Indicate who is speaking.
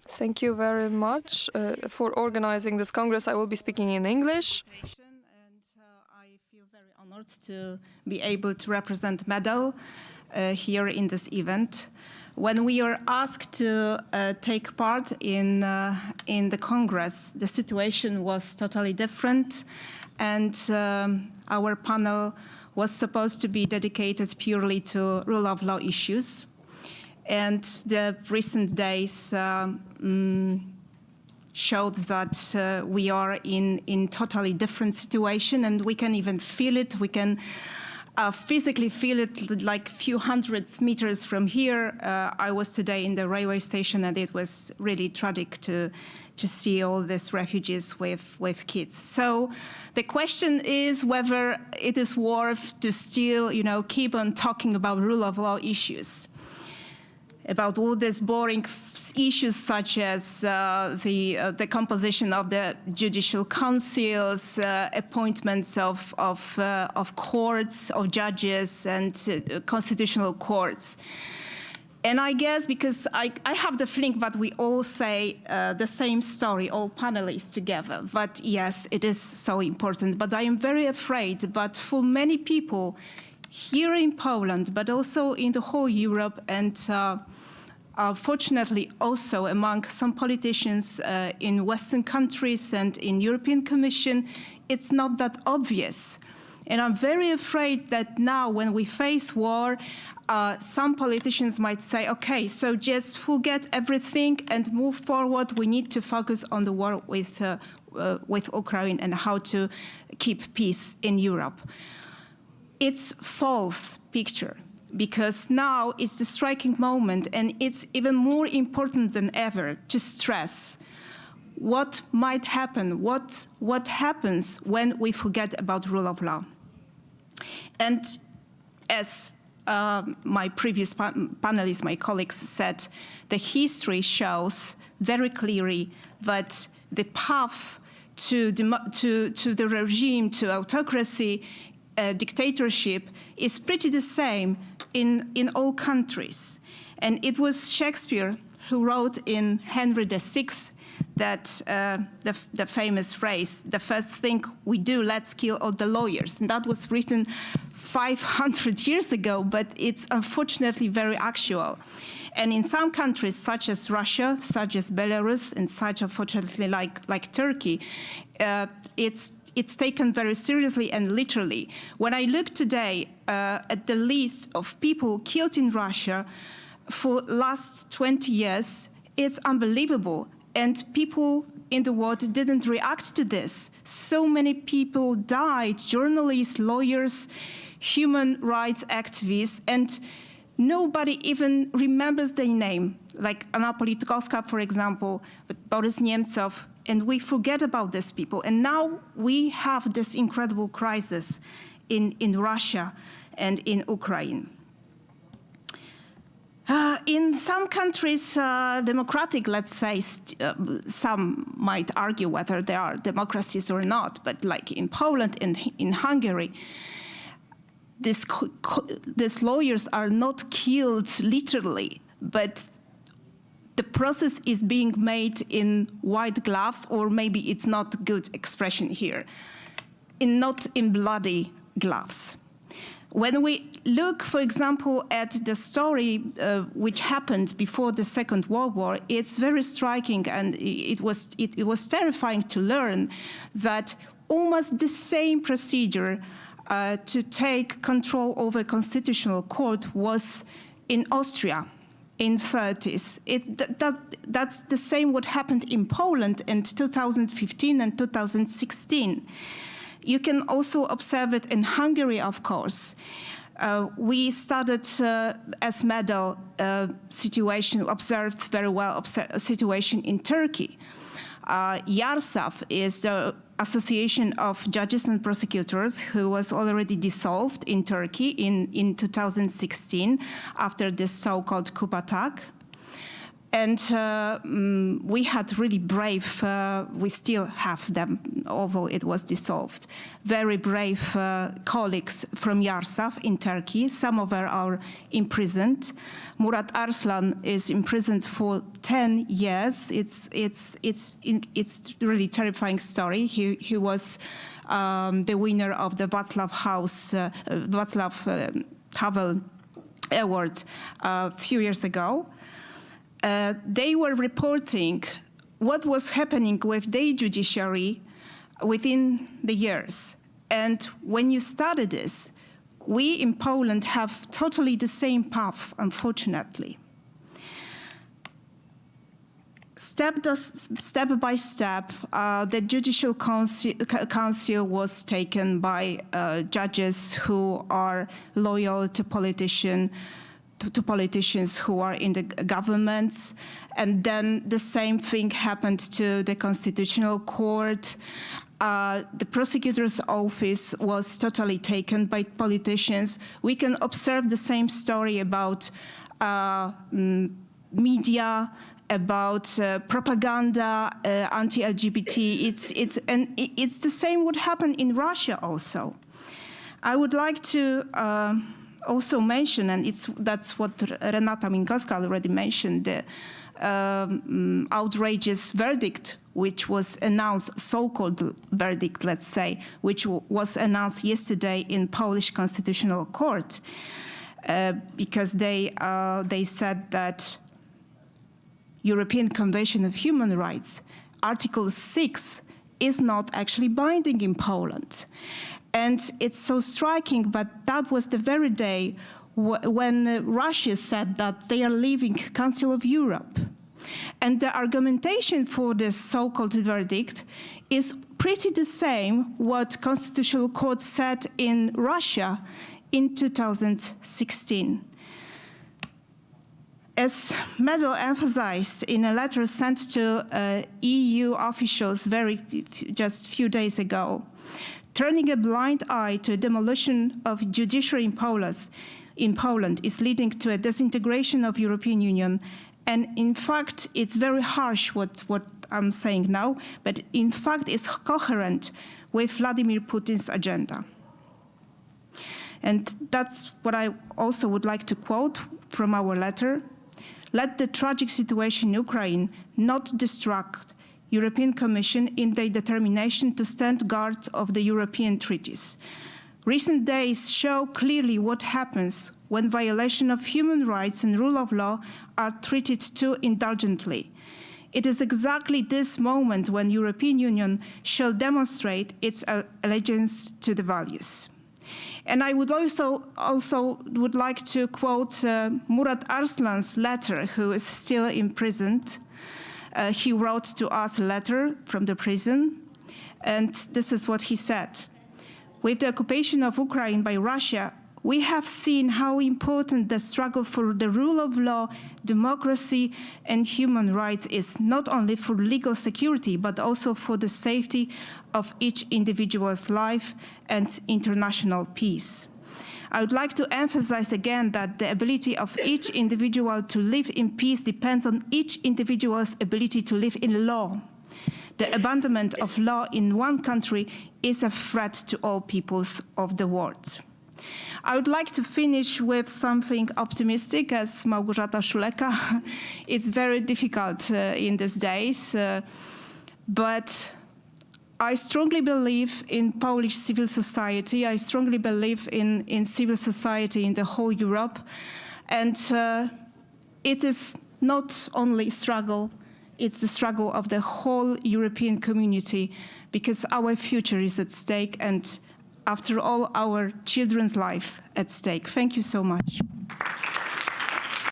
Speaker 1: Thank you very much for organizing this Congress. I will be speaking in English.
Speaker 2: I feel very honored to be able to represent MEDEL here in this event. When we are asked to take part in the Congress, the situation was totally different, and our panel was supposed to be dedicated purely to rule of law issues. And the recent days showed that we are in totally different situation, and we can even feel it. We can physically feel it like a few hundred meters from here. I was today in the railway station, and it was really tragic to see all these refugees with kids. So the question is whether it is worth to still, keep on talking about rule of law issues, about all these boring issues such as the composition of the judicial councils, appointments of courts, of judges, and constitutional courts. And I guess because I have the feeling that we all say the same story, all panelists together, that yes, it is so important. But I am very afraid that for many people here in Poland, but also in the whole Europe, and fortunately also among some politicians in Western countries and in European Commission, it's not that obvious. And I'm very afraid that now when we face war, some politicians might say, okay, so just forget everything and move forward. We need to focus on the war with Ukraine and how to keep peace in Europe. It's a false picture, because now it's the striking moment, and it's even more important than ever to stress what might happen, what happens when we forget about rule of law. And as my previous panelists, my colleagues said, the history shows very clearly that the path to the regime, to autocracy, dictatorship is pretty the same in all countries. And it was Shakespeare who wrote in Henry VI that the famous phrase, the first thing we do, let's kill all the lawyers. And that was written 500 years ago, but it's unfortunately very actual. And in some countries, such as Russia, such as Belarus, and such unfortunately like Turkey, it's taken very seriously and literally. When I look today at the list of people killed in Russia for last 20 years, it's unbelievable. And people in the world didn't react to this. So many people died, journalists, lawyers, human rights activists, and nobody even remembers their name, like Anna Politkovska, for example, but Boris Nemtsov, and we forget about these people. And now we have this incredible crisis in Russia and in Ukraine. In some countries, democratic, let's say, some might argue whether they are democracies or not, but like in Poland and in Hungary, these lawyers are not killed literally, but the process is being made in white gloves, or maybe it's not a good expression here, not in bloody gloves. When we look, for example, at the story which happened before the Second World War, it's very striking, and it was terrifying to learn that almost the same procedure to take control over constitutional court was in Austria in 30s. That's the same what happened in Poland in 2015 and 2016. You can also observe it in Hungary, of course. We started as MEDEL situation, observed very well a situation in Turkey. WARSAW is the Association of Judges and Prosecutors, who was already dissolved in Turkey in 2016 after this so-called coup attack. And we had really brave, we still have them, although it was dissolved, very brave colleagues from WARSAW in Turkey. Some of them are imprisoned. Murat Arslan is imprisoned for 10 years. It's really terrifying story. He was the winner of the Václav Havel Award a few years ago. They were reporting what was happening with their judiciary within the years. And when you study this, we in Poland have totally the same path, unfortunately. Step by step, the Judicial Council was taken by judges who are loyal to politicians who are in the governments. And then the same thing happened to the Constitutional Court. The prosecutor's office was totally taken by politicians. We can observe the same story about media, about propaganda, anti-LGBT. It's the same what happened in Russia also. I would like to also mention, and that's what Renata Minkowska already mentioned, the outrageous verdict which was announced, so-called verdict, let's say, which was announced yesterday in Polish Constitutional Court, because they said that European Convention of Human Rights, Article 6, is not actually binding in Poland. And it's so striking, but that was the very day when Russia said that they are leaving Council of Europe. And the argumentation for this so-called verdict is pretty the same what Constitutional Court said in Russia in 2016. As MEDEL emphasized in a letter sent to EU officials just a few days ago, turning a blind eye to a demolition of judiciary in Poland is leading to a disintegration of European Union. And in fact, it's very harsh what I'm saying now, but in fact it's coherent with Vladimir Putin's agenda. And that's what I also would like to quote from our letter. Let the tragic situation in Ukraine not distract European Commission in their determination to stand guard of the European treaties. Recent days show clearly what happens when violation of human rights and rule of law are treated too indulgently. It is exactly this moment when European Union shall demonstrate its allegiance to the values. And I would also would like to quote Murat Arslan's letter, who is still imprisoned. He wrote to us a letter from the prison, and this is what he said. With the occupation of Ukraine by Russia, we have seen how important the struggle for the rule of law, democracy, and human rights is, not only for legal security, but also for the safety of each individual's life and international peace. I would like to emphasize again that the ability of each individual to live in peace depends on each individual's ability to live in law. The abandonment of law in one country is a threat to all peoples of the world. I would like to finish with something optimistic, as Małgorzata Szuleka. It's very difficult in these days, but I strongly believe in Polish civil society. I strongly believe in civil society in the whole Europe. And it is not only a struggle, it's the struggle of the whole European community, because our future is at stake, and after all, our children's life at stake. Thank you so much.